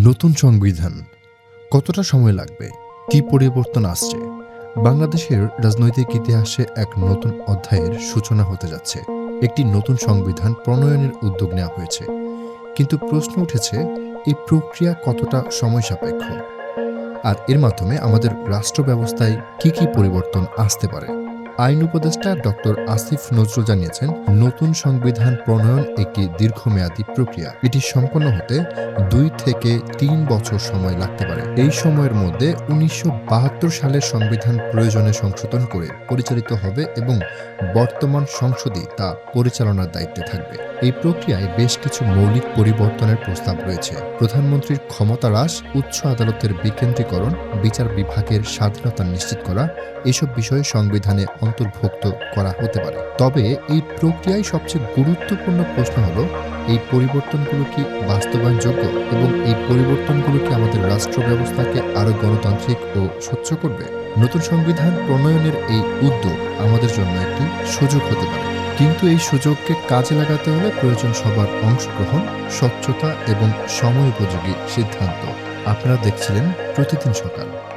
নতুন সংবিধান কতটা সময় লাগবে? কি পরিবর্তন আসছে? বাংলাদেশের রাজনৈতিক ইতিহাসে এক নতুন অধ্যায়ের সূচনা হতে যাচ্ছে। একটি নতুন সংবিধান প্রণয়নের উদ্যোগ নেওয়া হয়েছে। কিন্তু প্রশ্ন উঠেছে, এই প্রক্রিয়া কতটা সময় সাপেক্ষ? আর এর মাধ্যমে আমাদের রাষ্ট্র ব্যবস্থায় কি পরিবর্তন আসতে পারে? আইন উপদেষ্টা ডক্টর আসিফ নজরুল জানিয়েছেন, নতুন সংবিধান প্রণয়ন একটি দীর্ঘমেয়াদী প্রক্রিয়া। এটি সম্পন্ন হতে ২ থেকে ৩ বছর সময় লাগতে পারে। এই সময়ের মধ্যে ১৯৭২ সালের সংবিধান প্রয়োজনে সংশোধন করে পরিচালিত হবে এবং বর্তমান সংসদই তা পরিচালনার দায়িত্বে থাকবে। এই প্রক্রিয়ায় বেশ কিছু মৌলিক পরিবর্তনের প্রস্তাব রয়েছে। প্রধানমন্ত্রীর ক্ষমতা হ্রাস, উচ্চ আদালতের বিকেন্দ্রীকরণ, বিচার বিভাগের স্বাধীনতা নিশ্চিত করা, এসব বিষয়ে সংবিধানে অন্তর্ভুক্ত করা হতে পারে। তবে এই প্রক্রিয়ায় সবচেয়ে গুরুত্বপূর্ণ প্রশ্ন হলো, এই পরিবর্তনগুলো কি বাস্তবায়নযোগ্য এবং এই পরিবর্তনগুলো কি আমাদের রাষ্ট্র ব্যবস্থাকে আরও গণতান্ত্রিক ও স্বচ্ছ করবে? নতুন সংবিধান প্রণয়নের এই উদ্যোগ আমাদের জন্য একটি সুযোগ হতে পারে, কিন্তু এই সুযোগকে কাজে লাগাতে হলে প্রয়োজন সবার অংশগ্রহণ, স্বচ্ছতা এবং সময়োপযোগী সিদ্ধান্ত। আপনারা দেখছিলেন প্রতিদিন সকাল।